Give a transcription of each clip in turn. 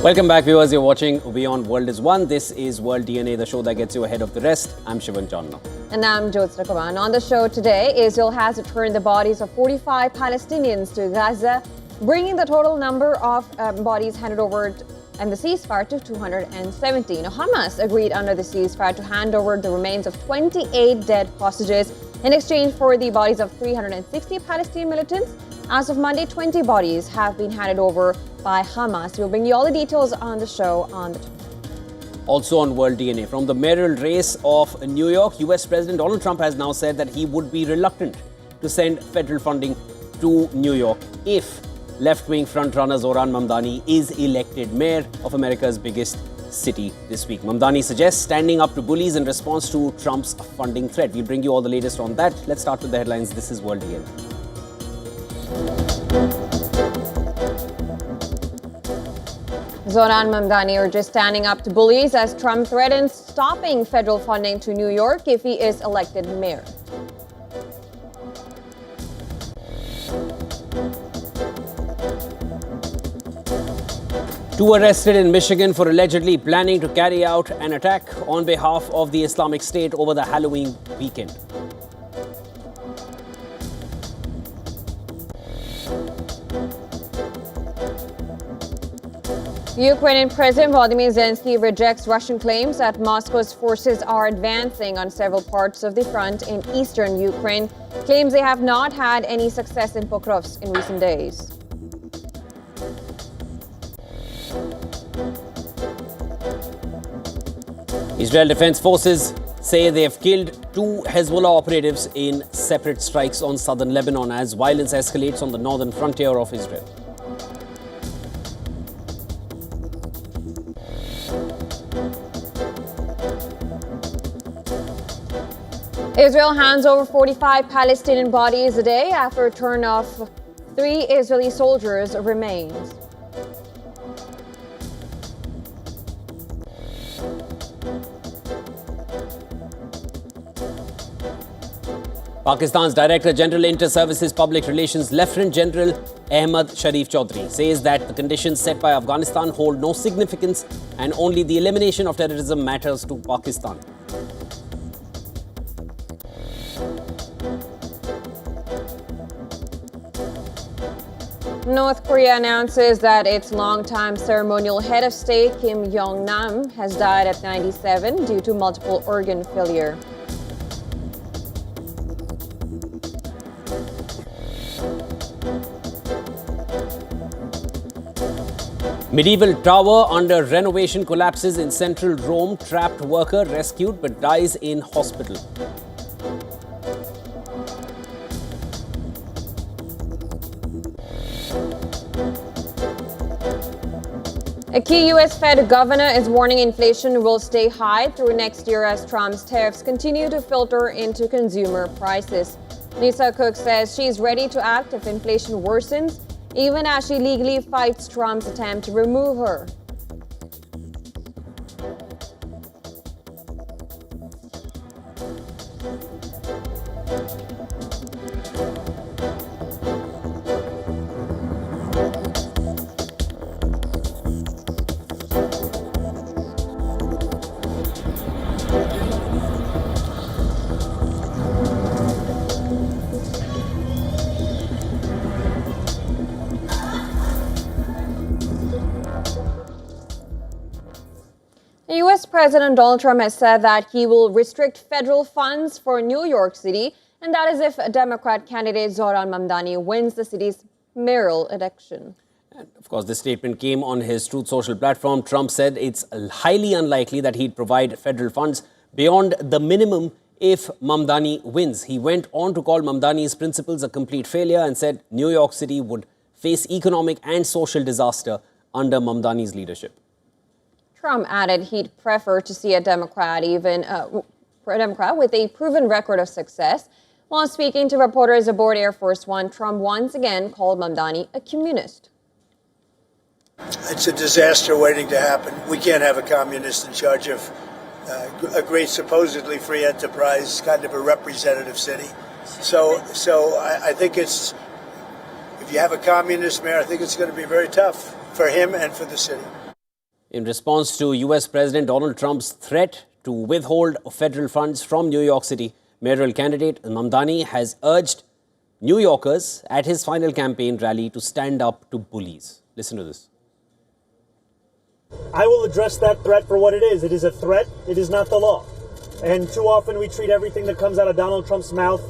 Welcome back, viewers. You're watching WION World is One. This is World DNA, the show that gets you ahead of the rest. I'm Shivan Chandna. And I'm Jyotsna Kumar. On the show today, Israel has returned the bodies of 45 Palestinians to Gaza, bringing the total number of bodies handed over and the ceasefire to 270. Now, Hamas agreed under the ceasefire to hand over the remains of 28 dead hostages in exchange for the bodies of 360 Palestinian militants. As of Monday, 20 bodies have been handed over by Hamas. We'll bring you all the details on the show on the top. Also on World DNA, from the mayoral race of New York, US President Donald Trump has now said that he would be reluctant to send federal funding to New York if left-wing frontrunner Zoran Mamdani is elected mayor of America's biggest city this week. Mamdani suggests standing up to bullies in response to Trump's funding threat. We'll bring you all the latest on that. Let's start with the headlines. This is World DNA. Zoran Mamdani urges standing up to bullies as Trump threatens stopping federal funding to New York if he is elected mayor. Two arrested in Michigan for allegedly planning to carry out an attack on behalf of the Islamic State over the Halloween weekend. Ukrainian President Volodymyr Zelensky rejects Russian claims that Moscow's forces are advancing on several parts of the front in eastern Ukraine, claims they have not had any success in Pokrovsk in recent days. Israel Defense Forces say they have killed two Hezbollah operatives in separate strikes on southern Lebanon as violence escalates on the northern frontier of Israel. Israel hands over 45 Palestinian bodies a day after return of 3 Israeli soldiers' remains. Pakistan's Director General Inter-Services Public Relations Lieutenant General Ahmad Sharif Chaudhry says that the conditions set by Afghanistan hold no significance and only the elimination of terrorism matters to Pakistan. North Korea announces that its longtime ceremonial head of state, Kim Jong-nam, has died at 97 due to multiple organ failure. Medieval tower under renovation collapses in central Rome. Trapped worker rescued but dies in hospital. A key U.S. Fed governor is warning inflation will stay high through next year as Trump's tariffs continue to filter into consumer prices. Lisa Cook says she's ready to act if inflation worsens, even as she legally fights Trump's attempt to remove her. U.S. President Donald Trump has said that he will restrict federal funds for New York City, and that is if Democrat candidate Zoran Mamdani wins the city's mayoral election. And of course, this statement came on his Truth Social platform. Trump said it's highly unlikely that he'd provide federal funds beyond the minimum if Mamdani wins. He went on to call Mamdani's principles a complete failure and said New York City would face economic and social disaster under Mamdani's leadership. Trump added he'd prefer to see a Democrat, with a proven record of success. While speaking to reporters aboard Air Force One, Trump once again called Mamdani a communist. It's a disaster waiting to happen. We can't have a communist in charge of a great, supposedly free enterprise, kind of a representative city. So I think if you have a communist mayor, I think it's going to be very tough for him and for the city. In response to US President Donald Trump's threat to withhold federal funds from New York City, mayoral candidate Mamdani has urged New Yorkers at his final campaign rally to stand up to bullies. Listen to this. I will address that threat for what it is. It is a threat. It is not the law. And too often we treat everything that comes out of Donald Trump's mouth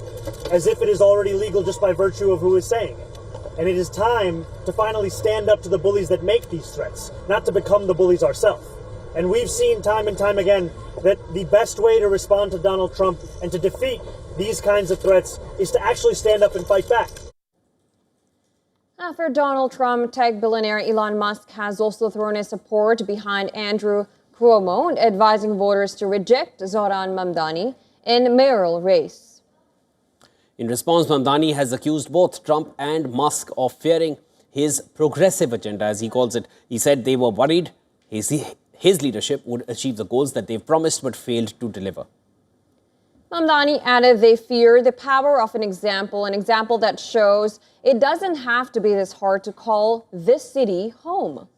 as if it is already legal just by virtue of who is saying it. And it is time to finally stand up to the bullies that make these threats, not to become the bullies ourselves. And we've seen time and time again that the best way to respond to Donald Trump and to defeat these kinds of threats is to actually stand up and fight back. After Donald Trump, tech billionaire Elon Musk has also thrown his support behind Andrew Cuomo, advising voters to reject Zoran Mamdani in mayoral race. In response, Mamdani has accused both Trump and Musk of fearing his progressive agenda, as he calls it. He said they were worried his leadership would achieve the goals that they've promised but failed to deliver. Mamdani added they fear the power of an example that shows it doesn't have to be this hard to call this city home.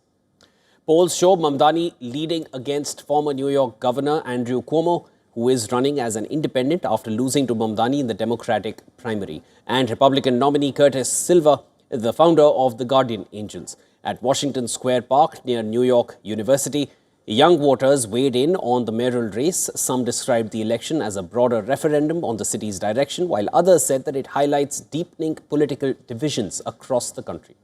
Polls show Mamdani leading against former New York Governor Andrew Cuomo, who is running as an independent after losing to Mamdani in the Democratic primary, and Republican nominee Curtis Silver, the founder of the Guardian Angels. At Washington Square Park near New York University, young voters weighed in on the mayoral race. Some described the election as a broader referendum on the city's direction, while others said that it highlights deepening political divisions across the country.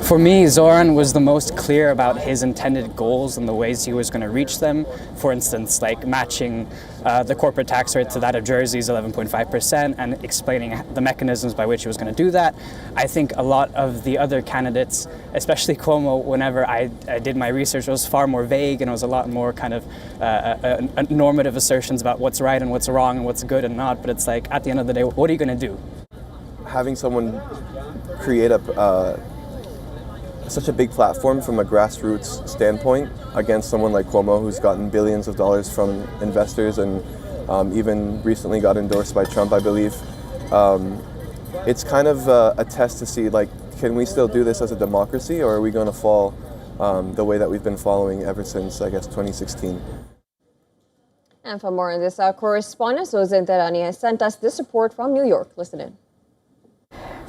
For me, Zoran was the most clear about his intended goals and the ways he was going to reach them. For instance, like matching the corporate tax rate to that of Jersey's 11.5% and explaining the mechanisms by which he was going to do that. I think a lot of the other candidates, especially Cuomo, whenever I did my research, it was far more vague and it was a lot more kind of normative assertions about what's right and what's wrong and what's good and not. But it's like, at the end of the day, what are you going to do? Having someone create such a big platform from a grassroots standpoint against someone like Cuomo, who's gotten billions of dollars from investors and even recently got endorsed by Trump, I believe. It's kind of a test to see, like, can we still do this as a democracy, or are we going to fall the way that we've been following ever since, I guess, 2016? And for more on this, our correspondent Susan Terani has sent us this report from New York. Listen in.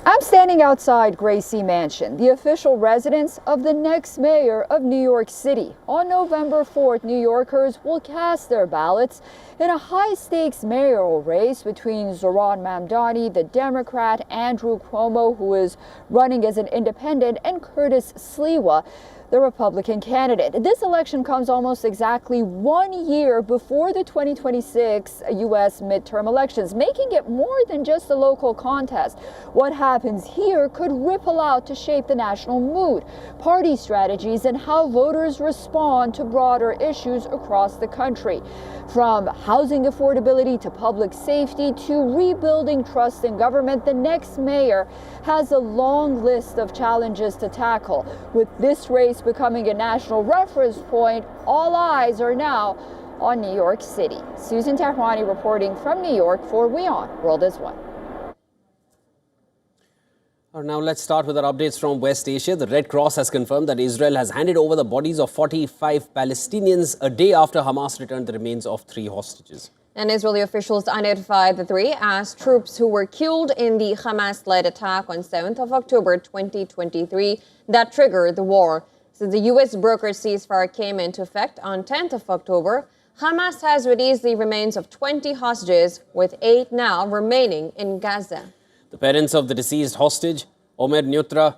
I'm standing outside Gracie Mansion, the official residence of the next mayor of New York City. On November 4th, New Yorkers will cast their ballots in a high-stakes mayoral race between Zoran Mamdani, the Democrat, Andrew Cuomo, who is running as an independent, and Curtis Sliwa, the Republican candidate. This election comes almost exactly 1 year before the 2026 U.S. midterm elections, making it more than just a local contest. What happens here could ripple out to shape the national mood, party strategies, and how voters respond to broader issues across the country. From housing affordability to public safety to rebuilding trust in government, the next mayor has a long list of challenges to tackle. With this race becoming a national reference point, all eyes are now on New York City. Susan Tehrani reporting from New York for WION World is One. Now let's start with our updates from West Asia. The Red Cross has confirmed that Israel has handed over the bodies of 45 Palestinians a day after Hamas returned the remains of 3 hostages. And Israeli officials identified the 3 as troops who were killed in the Hamas-led attack on 7th of October 2023 that triggered the war. Since the U.S. brokered ceasefire came into effect on 10th of October, Hamas has released the remains of 20 hostages, with 8 now remaining in Gaza. The parents of the deceased hostage, Omer Nutra,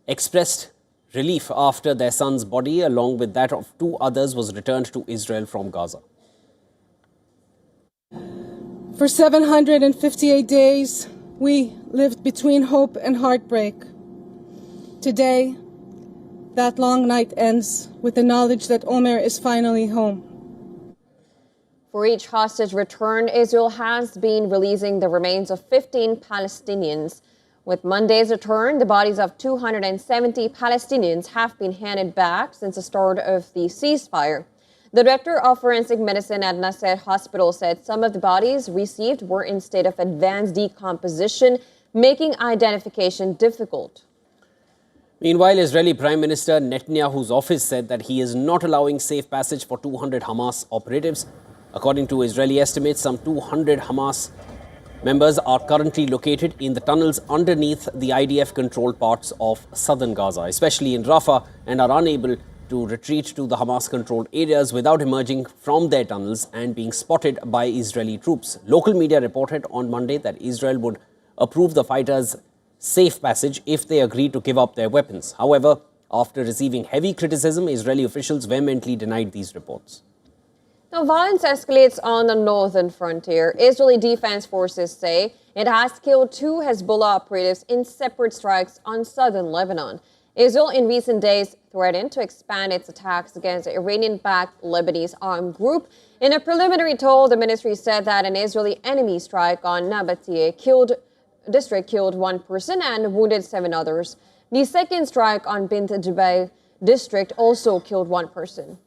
expressed relief after their son's body, along with that of 2 others, was returned to Israel from Gaza. For 758 days, we lived between hope and heartbreak. Today, that long night ends with the knowledge that Omer is finally home. For each hostage return, Israel has been releasing the remains of 15 Palestinians. With Monday's return, the bodies of 270 Palestinians have been handed back since the start of the ceasefire. The director of forensic medicine at Nasser Hospital said some of the bodies received were in state of advanced decomposition, making identification difficult. Meanwhile, Israeli Prime Minister Netanyahu's office said that he is not allowing safe passage for 200 Hamas operatives. According to Israeli estimates, some 200 Hamas members are currently located in the tunnels underneath the IDF-controlled parts of southern Gaza, especially in Rafah, and are unable to retreat to the Hamas-controlled areas without emerging from their tunnels and being spotted by Israeli troops. Local media reported on Monday that Israel would approve the fighters' safe passage if they agree to give up their weapons. However, after receiving heavy criticism, Israeli officials vehemently denied these reports. Now, violence escalates on the northern frontier. Israeli Defense Forces say it has killed 2 Hezbollah operatives in separate strikes on southern Lebanon. Israel in recent days threatened to expand its attacks against the Iranian-backed Lebanese armed group. In a preliminary toll, the ministry said that an Israeli enemy strike on Nabatea district killed 1 person and wounded 7 others. The second strike on Bint Jbeil district also killed 1 person.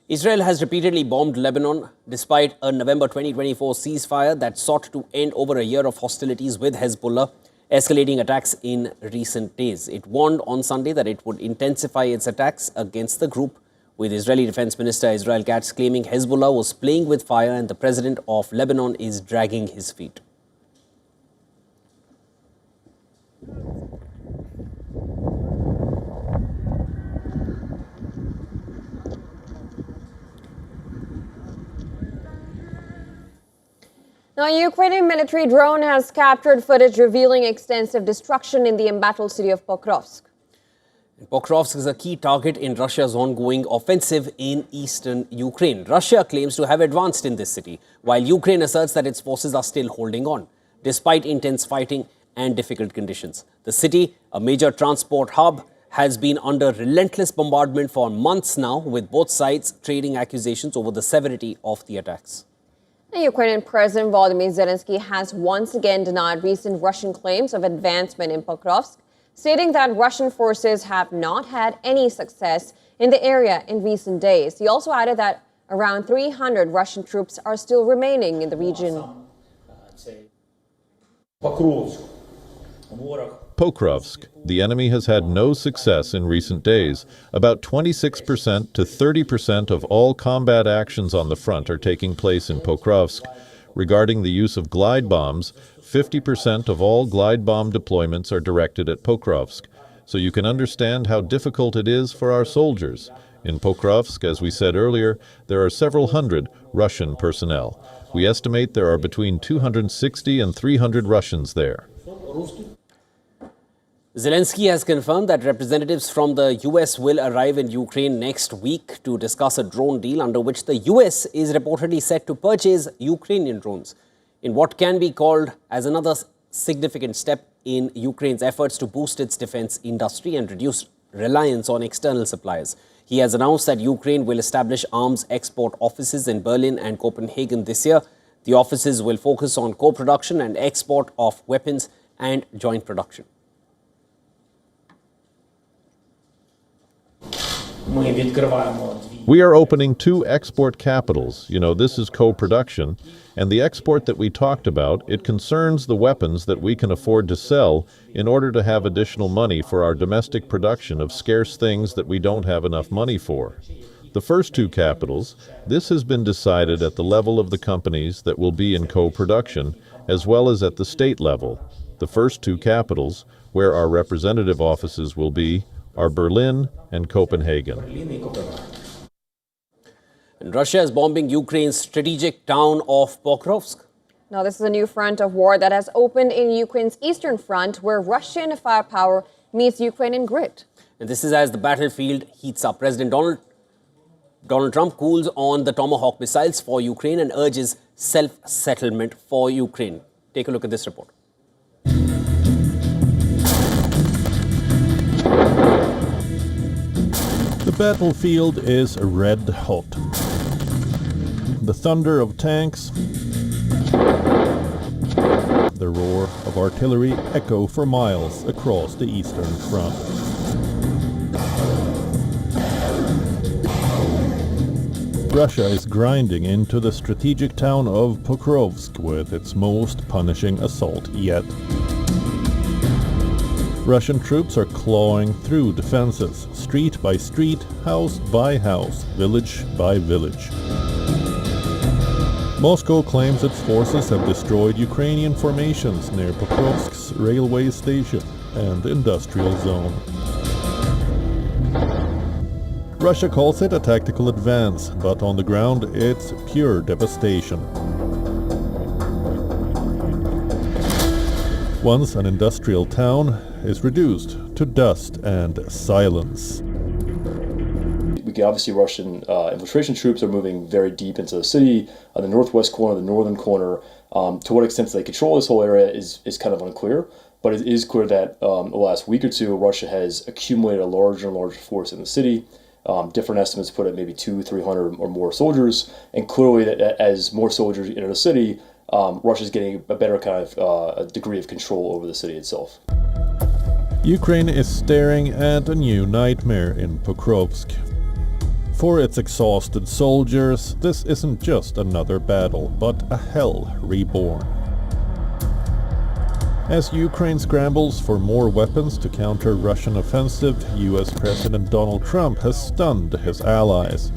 Israel has repeatedly bombed Lebanon despite a November 2024 ceasefire that sought to end over a year of hostilities with Hezbollah, escalating attacks in recent days. It warned on Sunday that it would intensify its attacks against the group, with Israeli Defense Minister Israel Katz claiming Hezbollah was playing with fire and the president of Lebanon is dragging his feet. Now, a Ukrainian military drone has captured footage revealing extensive destruction in the embattled city of Pokrovsk. Pokrovsk is a key target in Russia's ongoing offensive in eastern Ukraine. Russia claims to have advanced in this city, while Ukraine asserts that its forces are still holding on, despite intense fighting and difficult conditions. The city, a major transport hub, has been under relentless bombardment for months now, with both sides trading accusations over the severity of the attacks. The Ukrainian President Volodymyr Zelensky has once again denied recent Russian claims of advancement in Pokrovsk, stating that Russian forces have not had any success in the area in recent days. He also added that around 300 Russian troops are still remaining in the region. Pokrovsk, the enemy has had no success in recent days. About 26% to 30% of all combat actions on the front are taking place in Pokrovsk. Regarding the use of glide bombs, 50% of all glide bomb deployments are directed at Pokrovsk. So you can understand how difficult it is for our soldiers. In Pokrovsk, as we said earlier, there are several hundred Russian personnel. We estimate there are between 260 and 300 Russians there. Zelensky has confirmed that representatives from the US will arrive in Ukraine next week to discuss a drone deal under which the US is reportedly set to purchase Ukrainian drones, in what can be called as another significant step in Ukraine's efforts to boost its defense industry and reduce reliance on external suppliers. He has announced that Ukraine will establish arms export offices in Berlin and Copenhagen this year. The offices will focus on co-production and export of weapons and joint production. We are opening 2 export capitals. This is co-production. And the export that we talked about, it concerns the weapons that we can afford to sell in order to have additional money for our domestic production of scarce things that we don't have enough money for. The first 2 capitals, this has been decided at the level of the companies that will be in co-production, as well as at the state level. The first 2 capitals, where our representative offices will be, are Berlin and Copenhagen. And Russia is bombing Ukraine's strategic town of Pokrovsk. Now, this is a new front of war that has opened in Ukraine's eastern front, where Russian firepower meets Ukrainian grit. And this is as the battlefield heats up. President Donald Trump cools on the Tomahawk missiles for Ukraine and urges self-settlement for Ukraine. Take a look at this report. The battlefield is red hot. The thunder of tanks, the roar of artillery echo for miles across the eastern front. Russia is grinding into the strategic town of Pokrovsk with its most punishing assault yet. Russian troops are clawing through defenses, street by street, house by house, village by village. Moscow claims its forces have destroyed Ukrainian formations near Pokrovsk's railway station and industrial zone. Russia calls it a tactical advance, but on the ground it's pure devastation. Once an industrial town is reduced to dust and silence. We can obviously Russian infiltration troops are moving very deep into the city, on the northwest corner, the northern corner. To what extent they control this whole area is kind of unclear, but it is clear that the last week or two, Russia has accumulated a larger and larger force in the city. Different estimates put at maybe 200-300 or more soldiers, and clearly that as more soldiers enter the city, Russia's getting a better kind of a degree of control over the city itself. Ukraine is staring at a new nightmare in Pokrovsk. For its exhausted soldiers, this isn't just another battle, but a hell reborn. As Ukraine scrambles for more weapons to counter Russian offensive, US President Donald Trump has stunned his allies.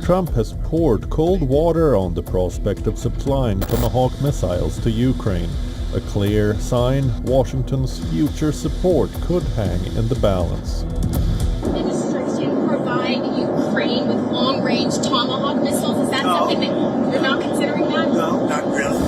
Trump has poured cold water on the prospect of supplying Tomahawk missiles to Ukraine, a clear sign Washington's future support could hang in the balance. Administration provide Ukraine with long-range Tomahawk missiles? Is that something that you're not considering that? No, not really.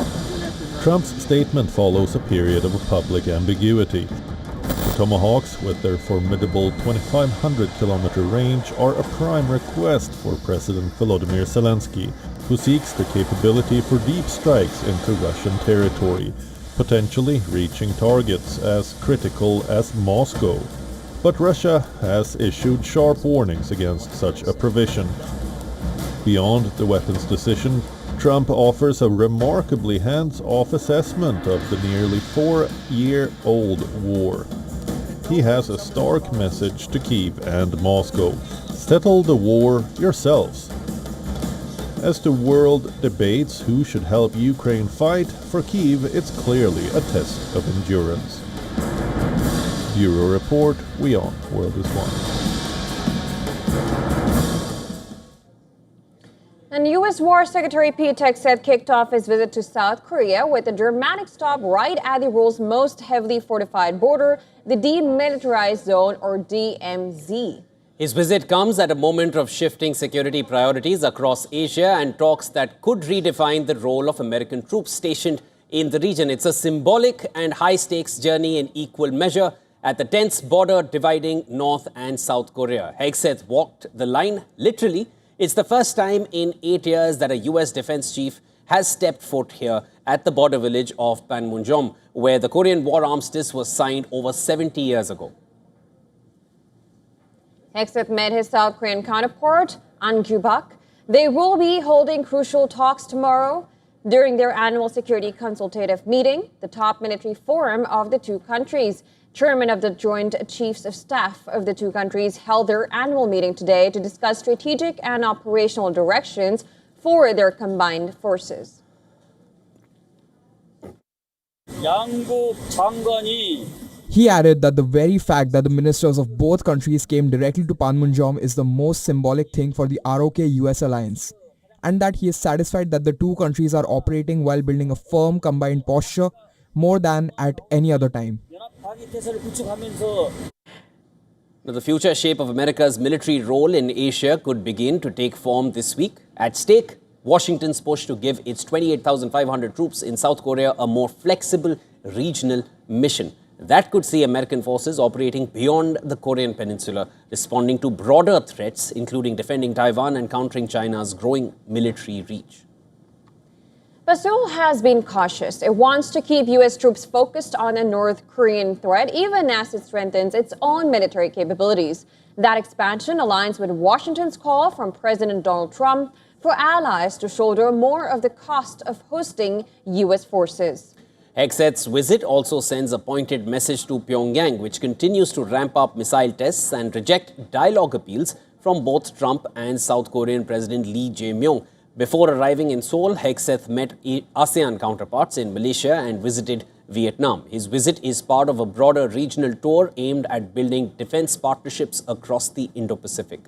Trump's statement follows a period of public ambiguity. The Tomahawks, with their formidable 2,500-kilometer range, are a prime request for President Volodymyr Zelensky, who seeks the capability for deep strikes into Russian territory, potentially reaching targets as critical as Moscow. But Russia has issued sharp warnings against such a provision. Beyond the weapons decision, Trump offers a remarkably hands-off assessment of the nearly 4-year-old war. He has a stark message to Kyiv and Moscow. Settle the war yourselves. As the world debates who should help Ukraine fight, for Kyiv it's clearly a test of endurance. Bureau Report, WION World is One. And U.S. War Secretary Pete Hegseth kicked off his visit to South Korea with a dramatic stop right at the world's most heavily fortified border, the Demilitarized Zone, or DMZ. His visit comes at a moment of shifting security priorities across Asia and talks that could redefine the role of American troops stationed in the region. It's a symbolic and high-stakes journey in equal measure at the tense border dividing North and South Korea. Hegseth walked the line, literally. It's the first time in 8 years that a U.S. defense chief has stepped foot here at the border village of Panmunjom, where the Korean War armistice was signed over 70 years ago. Hegseth met his South Korean counterpart, An Gyu-bak. They will be holding crucial talks tomorrow during their annual security consultative meeting, the top military forum of the two countries. Chairman of the Joint Chiefs of Staff of the two countries held their annual meeting today to discuss strategic and operational directions for their combined forces. He added that the very fact that the ministers of both countries came directly to Panmunjom is the most symbolic thing for the ROK-US alliance, and that he is satisfied that the two countries are operating while building a firm combined posture more than at any other time. Now, the future shape of America's military role in Asia could begin to take form this week. At stake, Washington's push to give its 28,500 troops in South Korea a more flexible regional mission. That could see American forces operating beyond the Korean peninsula, responding to broader threats, including defending Taiwan and countering China's growing military reach. But Seoul has been cautious. It wants to keep U.S. troops focused on the North Korean threat, even as it strengthens its own military capabilities. That expansion aligns with Washington's call from President Donald Trump for allies to shoulder more of the cost of hosting U.S. forces. Hegseth's visit also sends a pointed message to Pyongyang, which continues to ramp up missile tests and reject dialogue appeals from both Trump and South Korean President Lee Jae-myung. Before arriving in Seoul, Hegseth met ASEAN counterparts in Malaysia and visited Vietnam. His visit is part of a broader regional tour aimed at building defense partnerships across the Indo-Pacific.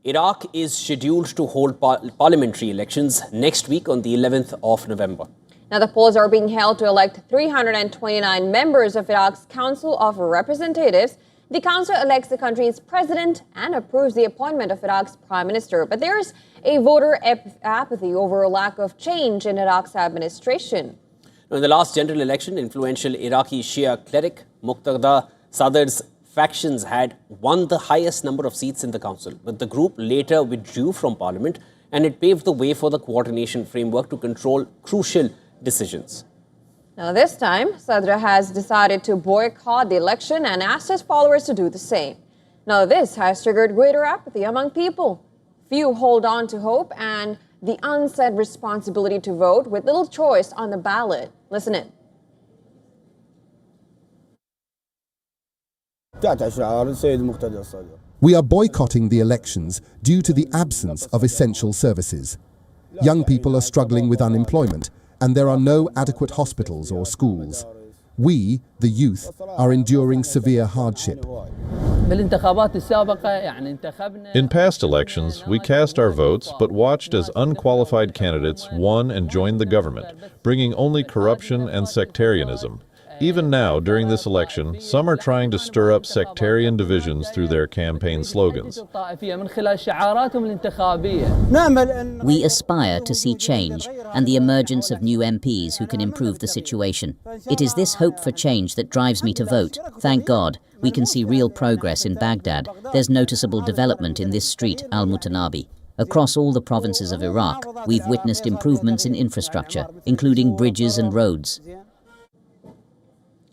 Iraq is scheduled to hold parliamentary elections next week on the 11th of November. Now, the polls are being held to elect 329 members of Iraq's Council of Representatives. The council elects the country's president and approves the appointment of Iraq's prime minister. But there's a voter apathy over a lack of change in Iraq's administration. Now, in the last general election, influential Iraqi Shia cleric Muqtada Sadr's factions had won the highest number of seats in the council, but the group later withdrew from parliament, and it paved the way for the coordination framework to control crucial decisions. Now, this time, Sadr has decided to boycott the election and asked his followers to do the same. Now, this has triggered greater apathy among people. Few hold on to hope and the unsaid responsibility to vote with little choice on the ballot. Listen in. We are boycotting the elections due to the absence of essential services. Young people are struggling with unemployment, and there are no adequate hospitals or schools. We, the youth, are enduring severe hardship. In past elections, we cast our votes but watched as unqualified candidates won and joined the government, bringing only corruption and sectarianism. Even now, during this election, some are trying to stir up sectarian divisions through their campaign slogans. We aspire to see change and the emergence of new MPs who can improve the situation. It is this hope for change that drives me to vote. Thank God, we can see real progress in Baghdad. There's noticeable development in this street, Al-Mutanabi. Across all the provinces of Iraq, we've witnessed improvements in infrastructure, including bridges and roads.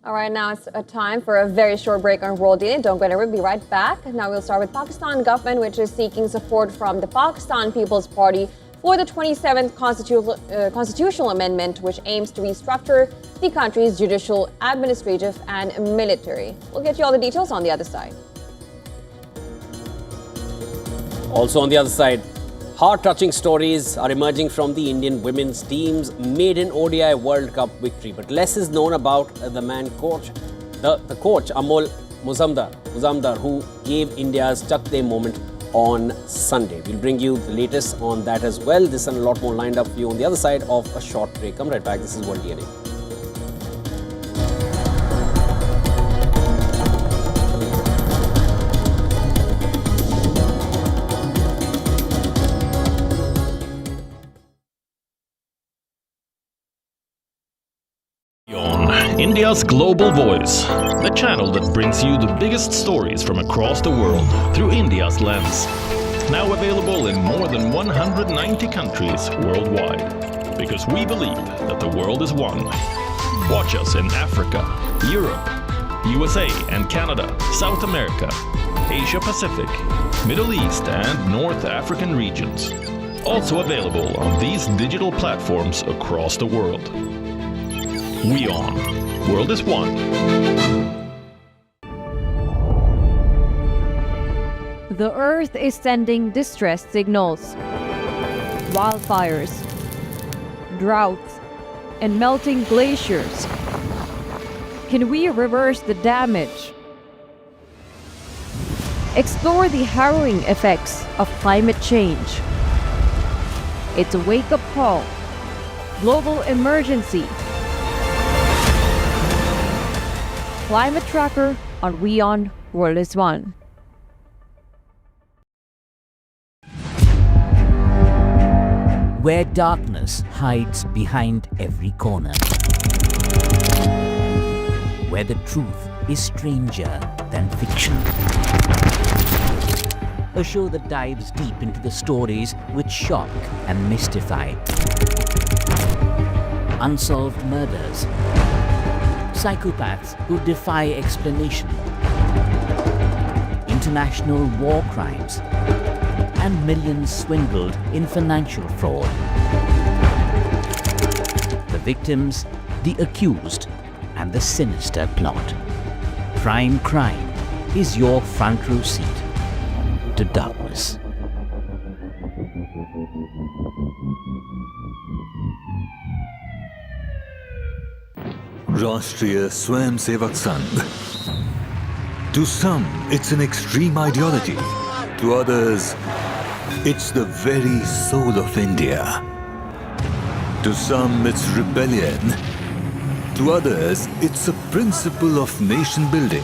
All right, now it's a time for a very short break on World DNA. Don't go anywhere, we'll be right back. Now we'll start with Pakistan government, which is seeking support from the Pakistan People's Party for the 27th constitutional amendment, which aims to restructure the country's judicial, administrative, and military. We'll get you all the details on the other side. Also on the other side, heart-touching stories are emerging from the Indian women's team's maiden ODI World Cup victory. But less is known about the coach Amol Muzamdar, who gave India's Chak De moment on Sunday. We'll bring you the latest on that as well. This and a lot more lined up for you on the other side of a short break. Come right back. This is World DNA. India's global voice, the channel that brings you the biggest stories from across the world through India's lens. Now available in more than 190 countries worldwide. Because we believe that the world is one. Watch us in Africa, Europe, USA and Canada, South America, Asia Pacific, Middle East and North African regions. Also available on these digital platforms across the world. WION. World is one. The Earth is sending distress signals. Wildfires, droughts, and melting glaciers. Can we reverse the damage? Explore the harrowing effects of climate change. It's a wake-up call. Global emergency. Climate Tracker on WION World is One. Where darkness hides behind every corner. Where the truth is stranger than fiction. A show that dives deep into the stories which shock and mystify. Unsolved murders. Psychopaths who defy explanation, international war crimes, and millions swindled in financial fraud. The victims, the accused, and the sinister plot. Prime Crime is your front row seat. to darkness. Rashtriya Swayamsevak Sangh. To some, it's an extreme ideology. To others, it's the very soul of India. To some, it's rebellion. To others, it's a principle of nation building.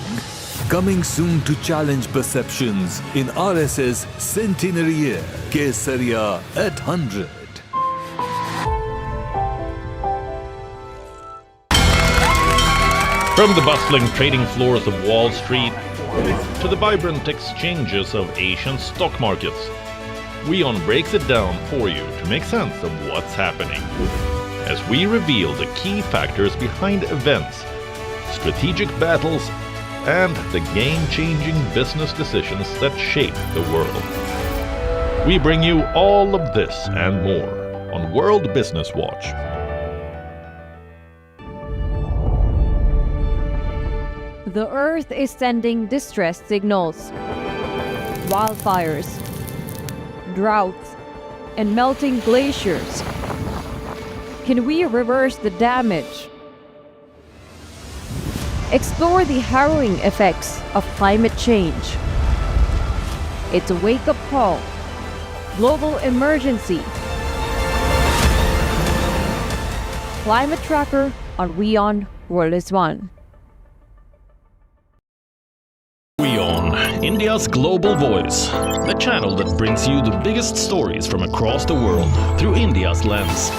Coming soon to challenge perceptions in RSS Centenary Year, Kesariya at 100. From the bustling trading floors of Wall Street to the vibrant exchanges of Asian stock markets, WION breaks it down for you to make sense of what's happening. As we reveal the key factors behind events, strategic battles, and the game-changing business decisions that shape the world. We bring you all of this and more on World Business Watch. The Earth is sending distress signals. Wildfires, droughts, and melting glaciers. Can we reverse the damage? Explore the harrowing effects of climate change. It's a wake-up call. Global emergency. Climate Tracker on WION World is One. WION, India's global voice, the channel that brings you the biggest stories from across the world through India's lens.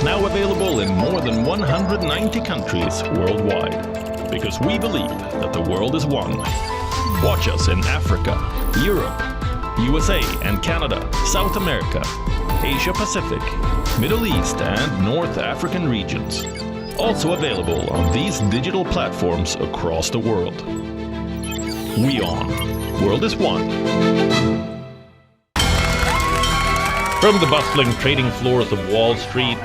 Now available in more than 190 countries worldwide, because we believe that the world is one. Watch us in Africa, Europe, USA and Canada, South America, Asia Pacific, Middle East and North African regions. Also available on these digital platforms across the world. WION, World is One. From the bustling trading floors of Wall Street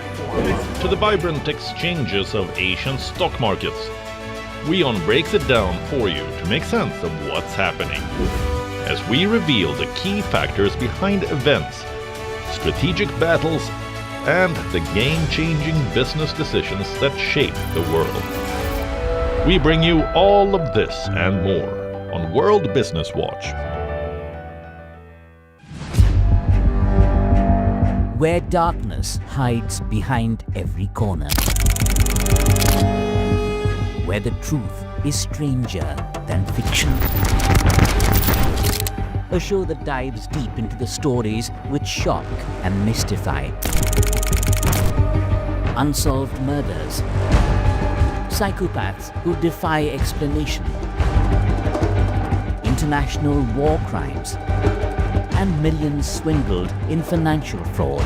to the vibrant exchanges of Asian stock markets, WION breaks it down for you to make sense of what's happening. As we reveal the key factors behind events, strategic battles, and the game-changing business decisions that shape the world. We bring you all of this and more on World Business Watch. Where darkness hides behind every corner. Where the truth is stranger than fiction. A show that dives deep into the stories which shock and mystify. Unsolved murders. Psychopaths who defy explanation. International war crimes. And millions swindled in financial fraud.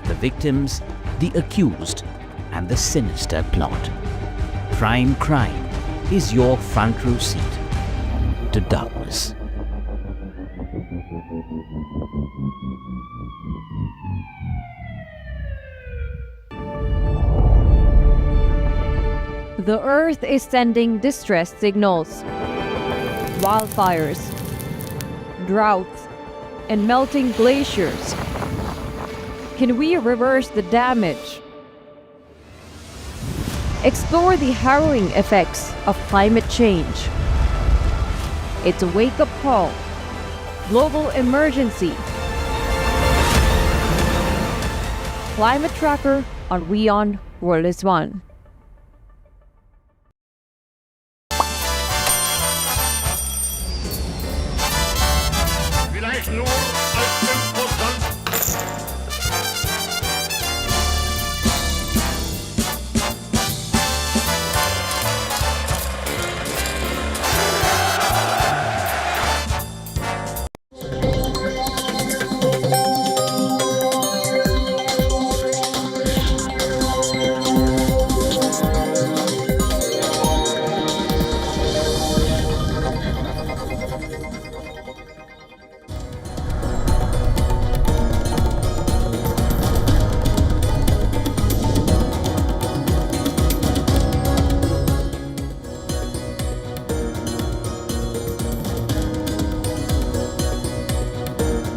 The victims, the accused, and the sinister plot. Prime Crime is your front row seat to darkness. The Earth is sending distress signals. Wildfires, droughts, and melting glaciers. Can we reverse the damage? Explore the harrowing effects of climate change. It's a wake-up call. Global emergency. Climate Tracker on WION World is One.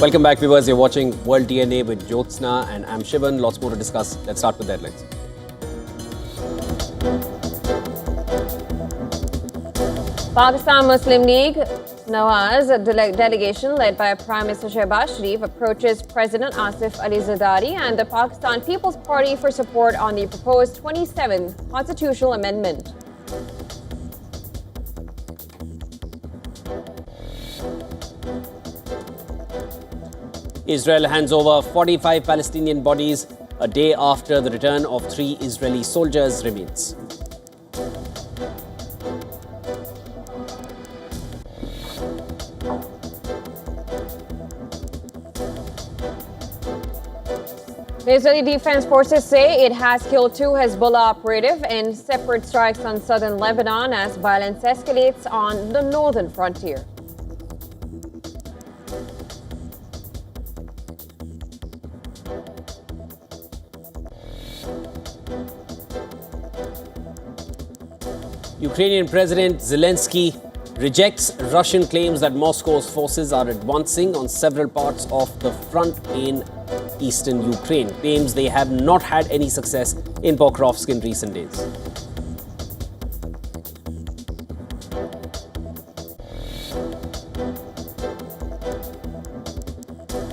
Welcome back, viewers. You're watching World DNA with Jyotsna and I'm Shivan. Lots more to discuss. Let's start with the headlines. Pakistan Muslim League Nawaz delegation led by Prime Minister Shehbaz Sharif approaches President Asif Ali Zardari and the Pakistan People's Party for support on the proposed 27th constitutional amendment. Israel hands over 45 Palestinian bodies a day after the return of 3 Israeli soldiers' remains. The Israeli Defense Forces say it has killed 2 Hezbollah operatives in separate strikes on southern Lebanon as violence escalates on the northern frontier. Ukrainian President Zelensky rejects Russian claims that Moscow's forces are advancing on several parts of the front in eastern Ukraine. Claims they have not had any success in Pokrovsk in recent days.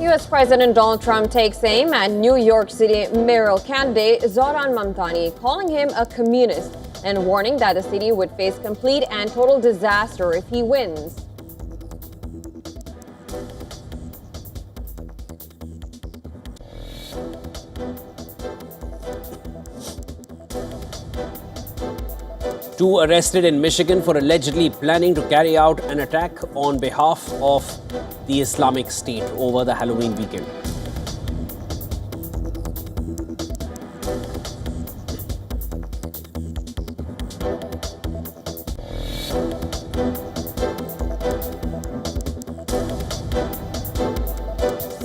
U.S. President Donald Trump takes aim at New York City mayoral candidate Zohran Mamdani, calling him a communist and warning that the city would face complete and total disaster if he wins. Two arrested in Michigan for allegedly planning to carry out an attack on behalf of the Islamic State over the Halloween weekend.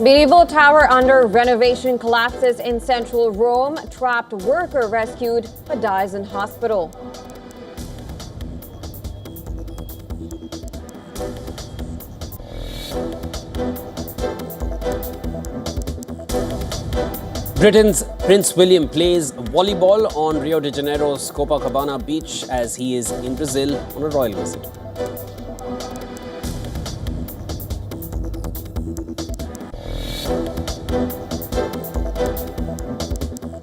Medieval tower under renovation collapses in central Rome. Trapped worker rescued but dies in hospital. Britain's Prince William plays volleyball on Rio de Janeiro's Copacabana beach as he is in Brazil on a royal visit.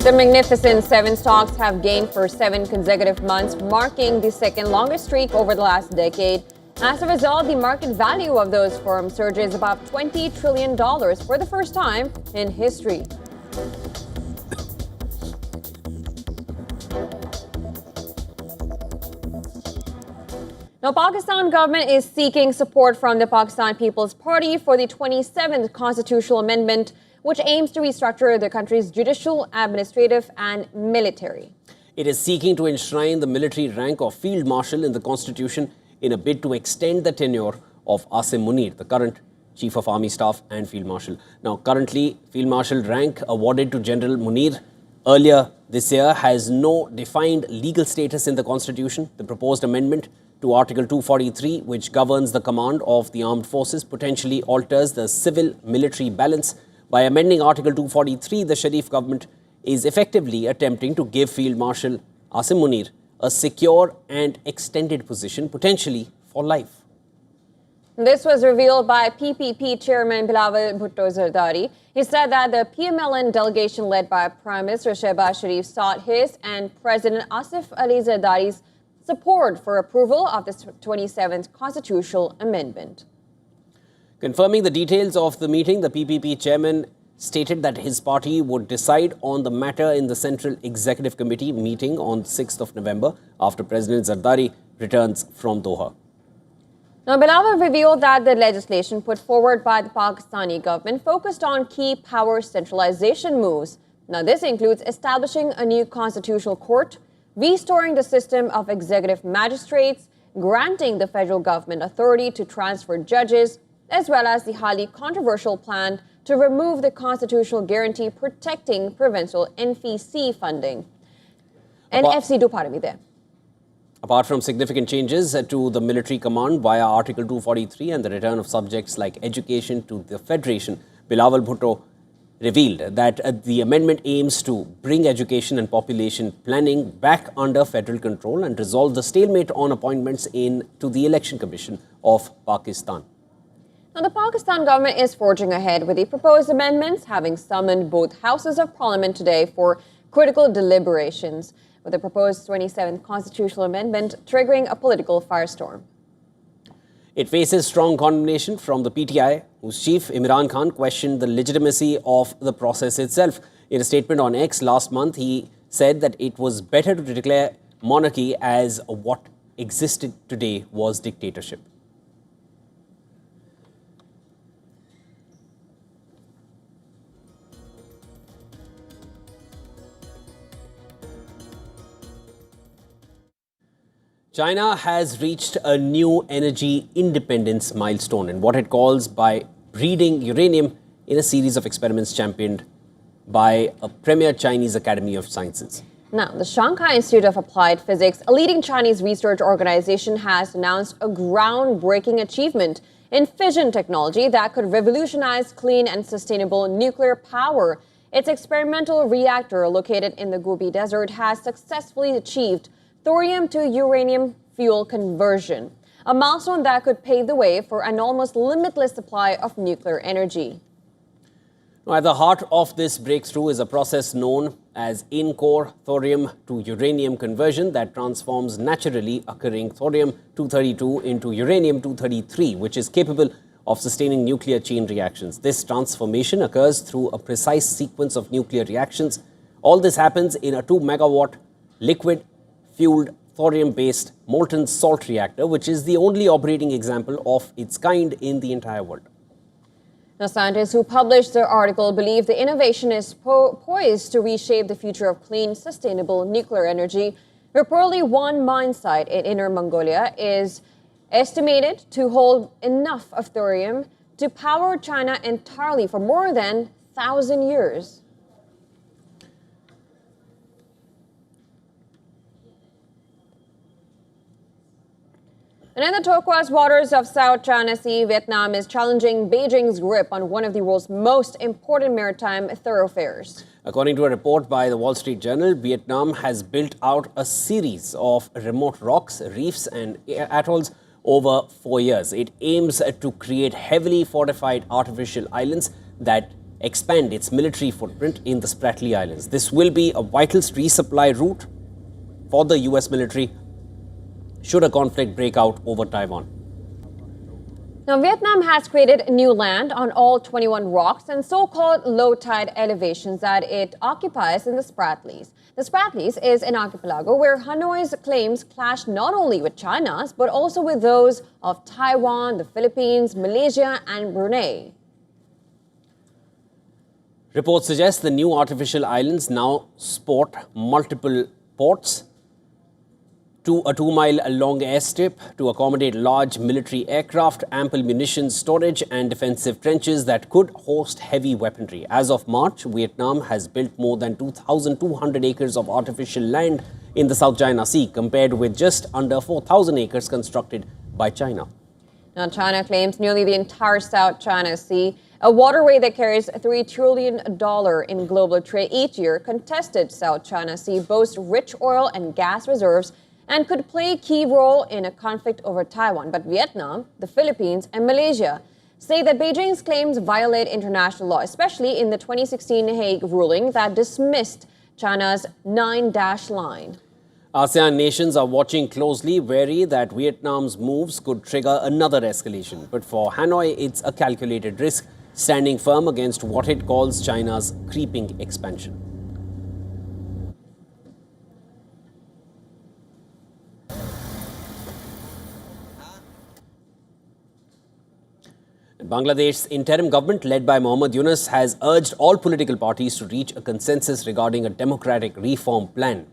The Magnificent Seven stocks have gained for 7 consecutive months, marking the second longest streak over the last decade. As a result, the market value of those firms surges above $20 trillion for the first time in history. Now, Pakistan government is seeking support from the Pakistan People's Party for the 27th constitutional amendment, which aims to restructure the country's judicial, administrative, and military. It is seeking to enshrine the military rank of Field Marshal in the Constitution in a bid to extend the tenure of Asim Munir, the current Chief of Army Staff and Field Marshal. Now, currently, Field Marshal rank awarded to General Munir earlier this year has no defined legal status in the Constitution. The proposed amendment to Article 243, which governs the command of the armed forces, potentially alters the civil-military balance. By amending Article 243, the Sharif government is effectively attempting to give Field Marshal Asim Munir a secure and extended position, potentially for life. This was revealed by PPP Chairman Bilawal Bhutto Zardari. He said that the PMLN delegation led by Prime Minister Shehbaz Sharif sought his and President Asif Ali Zardari's support for approval of the 27th constitutional amendment. Confirming the details of the meeting, the PPP chairman stated that his party would decide on the matter in the Central Executive Committee meeting on 6th of November after President Zardari returns from Doha. Now, Bilawal revealed that the legislation put forward by the Pakistani government focused on key power centralization moves. Now, this includes establishing a new constitutional court, restoring the system of executive magistrates, granting the federal government authority to transfer judges, as well as the highly controversial plan to remove the constitutional guarantee protecting provincial NFC funding. And FC do part of there. Apart from significant changes to the military command via Article 243 and the return of subjects like education to the Federation, Bilawal Bhutto revealed that the amendment aims to bring education and population planning back under federal control and resolve the stalemate on appointments to the Election Commission of Pakistan. Now, the Pakistan government is forging ahead with the proposed amendments, having summoned both houses of parliament today for critical deliberations, with the proposed 27th constitutional amendment triggering a political firestorm. It faces strong condemnation from the PTI, whose chief Imran Khan questioned the legitimacy of the process itself. In a statement on X last month, he said that it was better to declare monarchy as what existed today was dictatorship. China has reached a new energy independence milestone in what it calls by breeding uranium in a series of experiments championed by a premier Chinese Academy of Sciences. Now, the Shanghai Institute of Applied Physics, a leading Chinese research organization, has announced a groundbreaking achievement in fission technology that could revolutionize clean and sustainable nuclear power. Its experimental reactor located in the Gobi Desert has successfully achieved thorium to uranium fuel conversion, a milestone that could pave the way for an almost limitless supply of nuclear energy. Now, at the heart of this breakthrough is a process known as in-core thorium to uranium conversion that transforms naturally occurring thorium-232 into uranium-233, which is capable of sustaining nuclear chain reactions. This transformation occurs through a precise sequence of nuclear reactions. All this happens in a 2 megawatt liquid fueled thorium-based molten salt reactor, which is the only operating example of its kind in the entire world. Now, scientists who published their article believe the innovation is poised to reshape the future of clean, sustainable nuclear energy. Reportedly, one mine site in Inner Mongolia is estimated to hold enough of thorium to power China entirely for more than 1,000 years. And in the turquoise waters of South China Sea, Vietnam is challenging Beijing's grip on one of the world's most important maritime thoroughfares. According to a report by the Wall Street Journal, Vietnam has built out a series of remote rocks, reefs and atolls over 4 years. It aims to create heavily fortified artificial islands that expand its military footprint in the Spratly Islands. This will be a vital resupply route for the US military should a conflict break out over Taiwan. Now, Vietnam has created new land on all 21 rocks and so-called low-tide elevations that it occupies in the Spratlys. The Spratlys is an archipelago where Hanoi's claims clash not only with China's, but also with those of Taiwan, the Philippines, Malaysia, and Brunei. Reports suggest the new artificial islands now sport multiple ports to a 2-mile-long airstrip to accommodate large military aircraft, ample munitions storage and defensive trenches that could host heavy weaponry. As of March, Vietnam has built more than 2,200 acres of artificial land in the South China Sea, compared with just under 4,000 acres constructed by China. Now, China claims nearly the entire South China Sea, a waterway that carries $3 trillion in global trade each year. Contested South China Sea boasts rich oil and gas reserves and could play a key role in a conflict over Taiwan. But Vietnam, the Philippines, and Malaysia say that Beijing's claims violate international law, especially in the 2016 Hague ruling that dismissed China's 9-dash line. ASEAN nations are watching closely, wary that Vietnam's moves could trigger another escalation. But for Hanoi, it's a calculated risk, standing firm against what it calls China's creeping expansion. Bangladesh's interim government, led by Mohammad Yunus, has urged all political parties to reach a consensus regarding a democratic reform plan.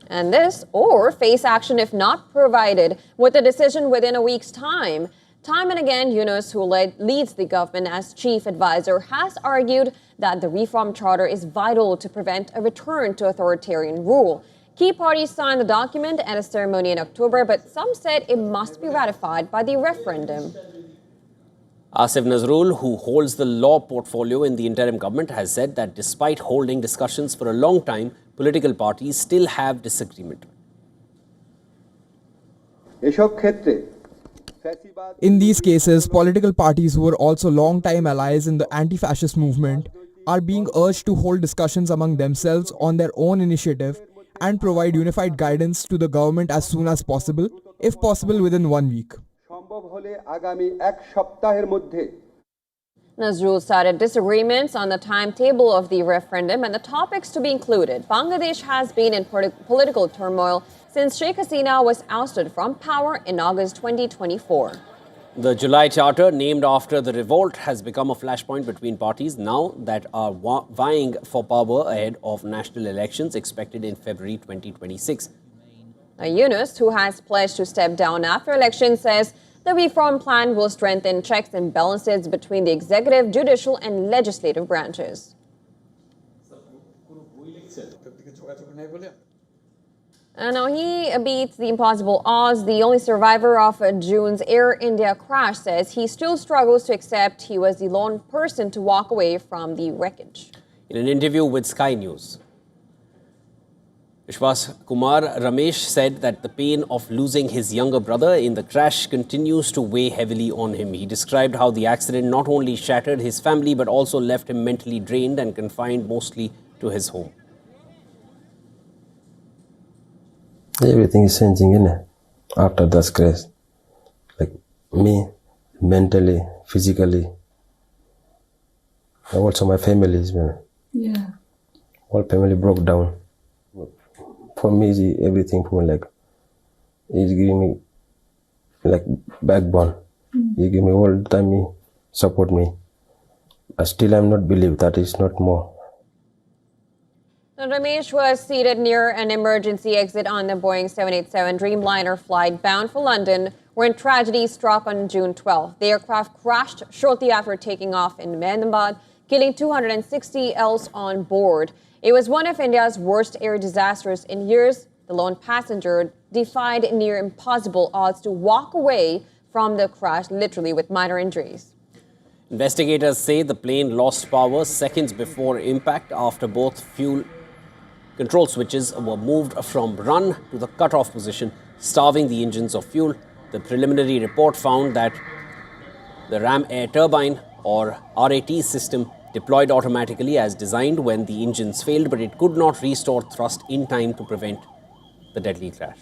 And this, or face action if not provided with a decision within a week's time. Time and again, Yunus, who leads the government as chief advisor, has argued that the reform charter is vital to prevent a return to authoritarian rule. Key parties signed the document at a ceremony in October, but some said it must be ratified by the referendum. Asif Nazrul, who holds the law portfolio in the interim government, has said that despite holding discussions for a long time, political parties still have disagreement. In these cases, political parties who were also long-time allies in the anti-fascist movement are being urged to hold discussions among themselves on their own initiative and provide unified guidance to the government as soon as possible, if possible within 1 week. Nazrul cited disagreements on the timetable of the referendum and the topics to be included. Bangladesh has been in political turmoil since Sheikh Hasina was ousted from power in August 2024. The July Charter, named after the revolt, has become a flashpoint between parties now that are vying for power ahead of national elections expected in February 2026. Yunus, who has pledged to step down after elections, says the reform plan will strengthen checks and balances between the executive, judicial and legislative branches. Now he beats the impossible odds. The only survivor of June's Air India crash says he still struggles to accept he was the lone person to walk away from the wreckage. In an interview with Sky News, Vishwas Kumar Ramesh said that the pain of losing his younger brother in the crash continues to weigh heavily on him. He described how the accident not only shattered his family but also left him mentally drained and confined mostly to his home. Everything is changing after that crash. Like me, mentally, physically, also my family is, whole family broke down. For me, everything for me, like, he's giving me like backbone. He give me all the time, he support me. But still, I'm not believe that is not more. Now, Ramesh was seated near an emergency exit on the Boeing 787 Dreamliner flight bound for London when tragedy struck on June 12. The aircraft crashed shortly after taking off in Ahmedabad, killing 260 else on board. It was one of India's worst air disasters in years. The lone passenger defied near impossible odds to walk away from the crash, literally with minor injuries. Investigators say the plane lost power seconds before impact after both fuel control switches were moved from run to the cut-off position, starving the engines of fuel. The preliminary report found that the ram air turbine or RAT system deployed automatically as designed when the engines failed, but it could not restore thrust in time to prevent the deadly crash.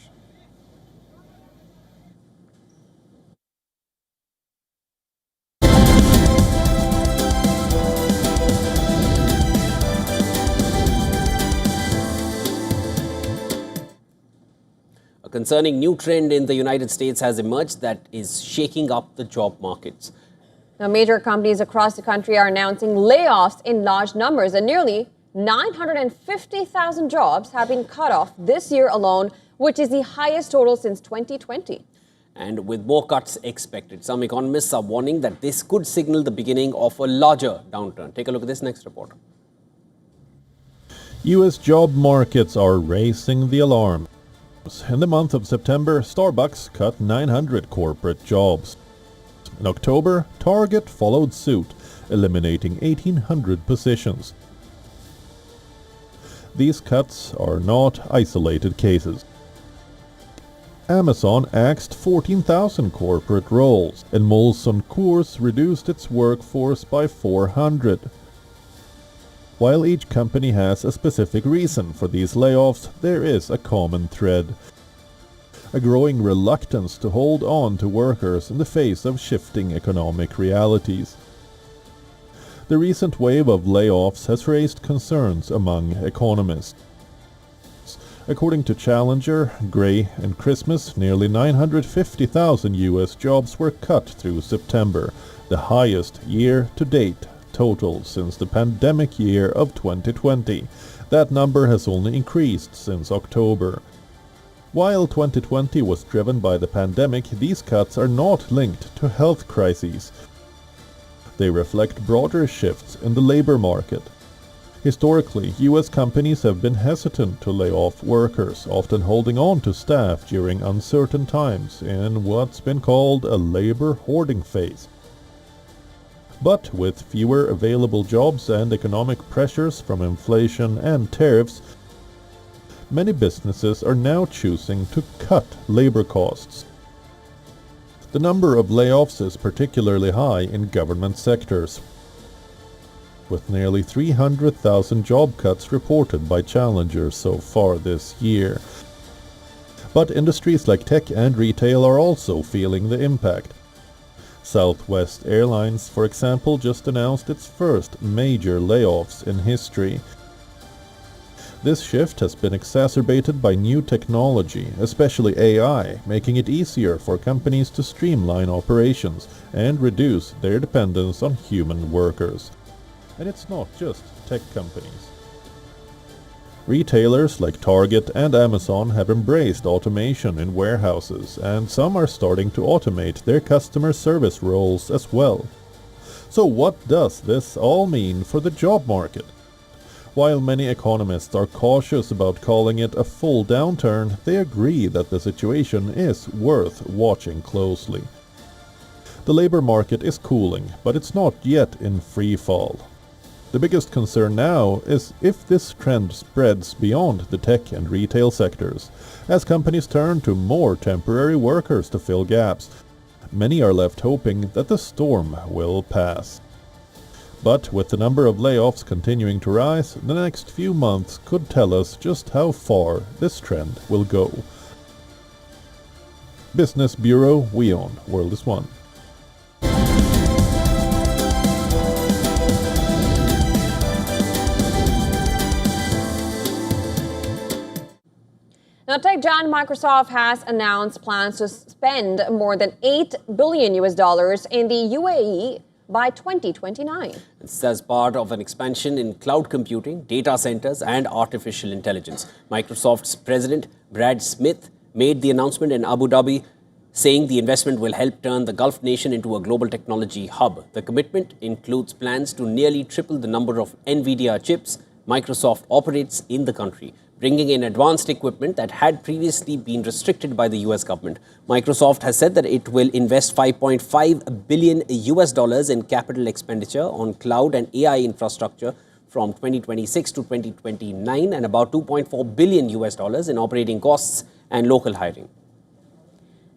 A concerning new trend in the United States has emerged that is shaking up the job markets. Now, major companies across the country are announcing layoffs in large numbers, and nearly 950,000 jobs have been cut off this year alone, which is the highest total since 2020. And with more cuts expected, some economists are warning that this could signal the beginning of a larger downturn. Take a look at this next report. US job markets are raising the alarm. In the month of September, Starbucks cut 900 corporate jobs. In October, Target followed suit, eliminating 1,800 positions. These cuts are not isolated cases. Amazon axed 14,000 corporate roles, and Molson Coors reduced its workforce by 400. While each company has a specific reason for these layoffs, there is a common thread: a growing reluctance to hold on to workers in the face of shifting economic realities. The recent wave of layoffs has raised concerns among economists. According to Challenger, Gray, and Christmas, nearly 950,000 US jobs were cut through September, the highest year-to-date total since the pandemic year of 2020. That number has only increased since October. While 2020 was driven by the pandemic, these cuts are not linked to health crises. They reflect broader shifts in the labor market. Historically, US companies have been hesitant to lay off workers, often holding on to staff during uncertain times in what's been called a labor hoarding phase. But with fewer available jobs and economic pressures from inflation and tariffs, many businesses are now choosing to cut labor costs. The number of layoffs is particularly high in government sectors, with nearly 300,000 job cuts reported by challengers so far this year. But industries like tech and retail are also feeling the impact. Southwest Airlines, for example, just announced its first major layoffs in history. This shift has been exacerbated by new technology, especially AI, making it easier for companies to streamline operations and reduce their dependence on human workers. And it's not just tech companies. Retailers like Target and Amazon have embraced automation in warehouses, and some are starting to automate their customer service roles as well. So what does this all mean for the job market? While many economists are cautious about calling it a full downturn, they agree that the situation is worth watching closely. The labor market is cooling, but it's not yet in free fall. The biggest concern now is if this trend spreads beyond the tech and retail sectors, as companies turn to more temporary workers to fill gaps. Many are left hoping that the storm will pass. But with the number of layoffs continuing to rise, the next few months could tell us just how far this trend will go. Business Bureau, WION, World is One. Now, tech giant Microsoft has announced plans to spend more than $8 billion in the UAE by 2029. It's as part of an expansion in cloud computing, data centers, and artificial intelligence. Microsoft's president, Brad Smith, made the announcement in Abu Dhabi, saying the investment will help turn the Gulf nation into a global technology hub. The commitment includes plans to nearly triple the number of NVIDIA chips Microsoft operates in the country, bringing in advanced equipment that had previously been restricted by the US government. Microsoft has said that it will invest $5.5 billion in capital expenditure on cloud and AI infrastructure from 2026 to 2029 and about $2.4 billion in operating costs and local hiring.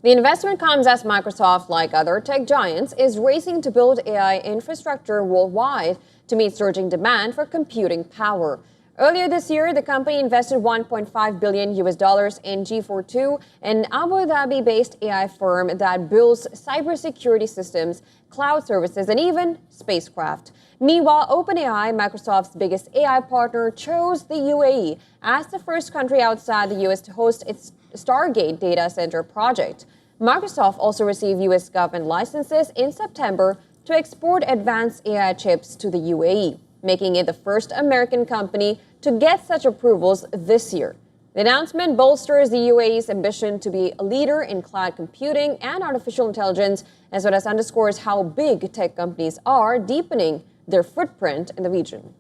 The investment comes as Microsoft, like other tech giants, is racing to build AI infrastructure worldwide to meet surging demand for computing power. Earlier this year, the company invested $1.5 billion in G42, an Abu Dhabi-based AI firm that builds cybersecurity systems, cloud services, and even spacecraft. Meanwhile, OpenAI, Microsoft's biggest AI partner, chose the UAE as the first country outside the US to host its Stargate data center project. Microsoft also received US government licenses in September to export advanced AI chips to the UAE, making it the first American company to get such approvals this year. The announcement bolsters the UAE's ambition to be a leader in cloud computing and artificial intelligence, as well as underscores how big tech companies are deepening their footprint in the region.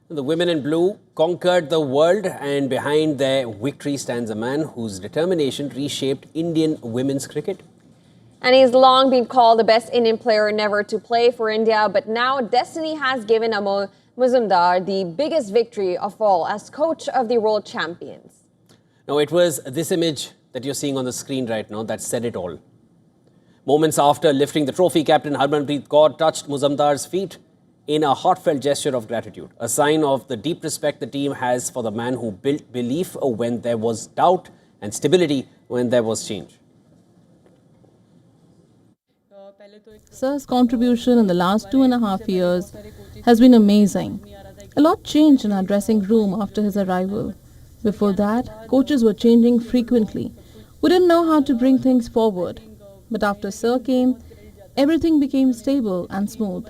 The women in blue conquered the world, and behind their victory stands a man whose determination reshaped Indian women's cricket. And he's long been called the best Indian player never to play for India, but now destiny has given Amol Muzumdar the biggest victory of all as coach of the world champions. Now, it was this image that you're seeing on the screen right now that said it all. Moments after lifting the trophy, Captain Harmanpreet Kaur touched Muzumdar's feet in a heartfelt gesture of gratitude, a sign of the deep respect the team has for the man who built belief when there was doubt and stability when there was change. Sir's contribution in the last 2.5 years has been amazing. A lot changed in our dressing room after his arrival. Before that, coaches were changing frequently. We didn't know how to bring things forward. But after Sir came, everything became stable and smooth.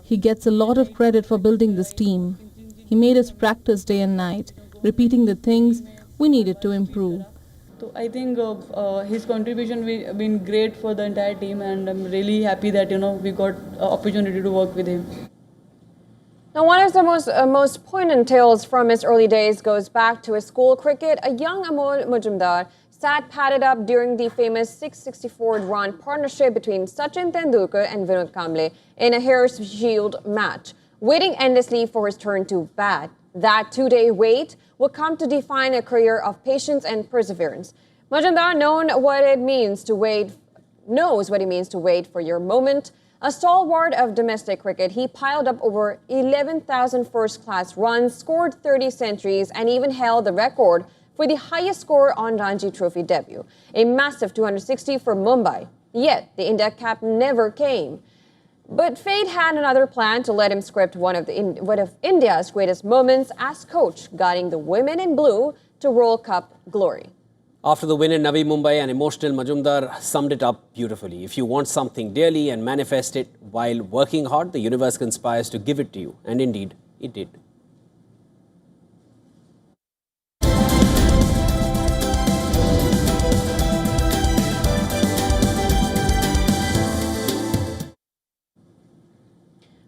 He gets a lot of credit for building this team. He made us practice day and night, repeating the things we needed to improve. So I think his contribution been great for the entire team, and I'm really happy that we got opportunity to work with him. Now, one of the most poignant tales from his early days goes back to his school cricket. A young Amol Majumdar sat padded up during the famous 664-run partnership between Sachin Tendulkar and Vinod Kamble in a Harris Shield match, waiting endlessly for his turn to bat. That two-day wait would come to define a career of patience and perseverance. Majumdar knows what it means to wait for your moment. A stalwart of domestic cricket, he piled up over 11,000 first-class runs, scored 30 centuries, and even held the record for the highest score on Ranji Trophy debut, a massive 260 for Mumbai. Yet, the India cap never came. But fate had another plan to let him script one of India's greatest moments as coach, guiding the women in blue to World Cup glory. After the win in Navi Mumbai, an emotional Majumdar summed it up beautifully. If you want something dearly and manifest it while working hard, the universe conspires to give it to you. And indeed, it did.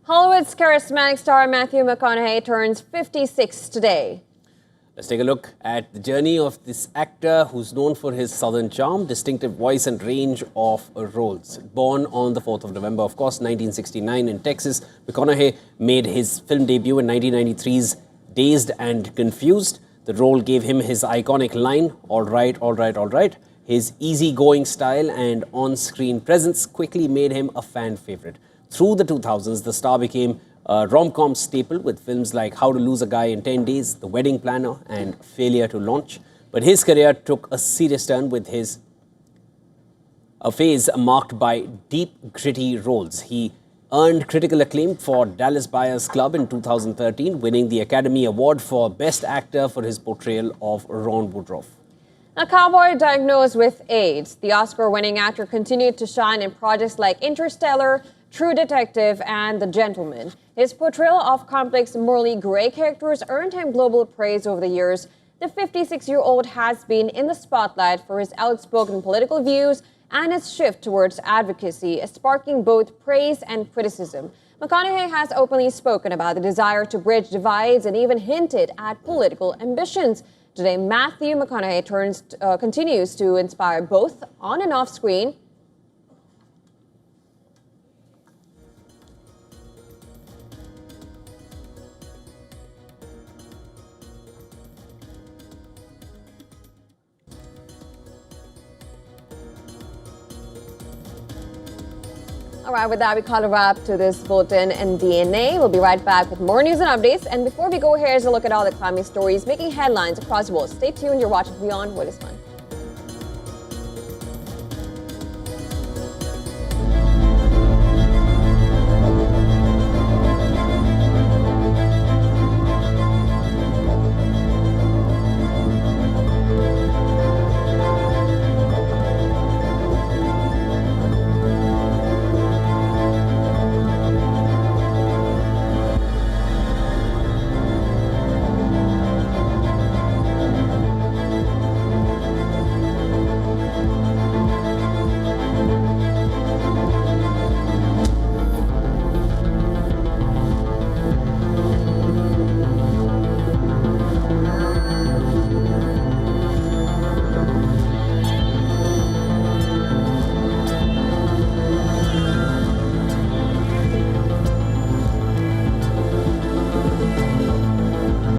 Hollywood's charismatic star Matthew McConaughey turns 56 today. Let's take a look at the journey of this actor who's known for his southern charm, distinctive voice and range of roles. Born on the 4th of November, of course, 1969 in Texas, McConaughey made his film debut in 1993's Dazed and Confused. The role gave him his iconic line, "All right, all right, all right." His easygoing style and on-screen presence quickly made him a fan favorite. Through the 2000s, the star became a rom-com staple with films like How to Lose a Guy in 10 Days, The Wedding Planner, and Failure to Launch. But his career took a serious turn with a phase marked by deep, gritty roles. He earned critical acclaim for Dallas Buyers Club in 2013, winning the Academy Award for Best Actor for his portrayal of Ron Woodruff. A cowboy diagnosed with AIDS, the Oscar-winning actor continued to shine in projects like Interstellar, True Detective, and The Gentleman. His portrayal of complex, morally gray characters earned him global praise over the years. The 56-year-old has been in the spotlight for his outspoken political views and his shift towards advocacy, sparking both praise and criticism. McConaughey has openly spoken about the desire to bridge divides and even hinted at political ambitions. Today, Matthew McConaughey continues to inspire both on and off screen. All right, with that, we call a wrap to this bulletin and DNA. We'll be right back with more news and updates. And before we go, here's a look at all the climate stories making headlines across the world. Stay tuned. You're watching WION World is Fun.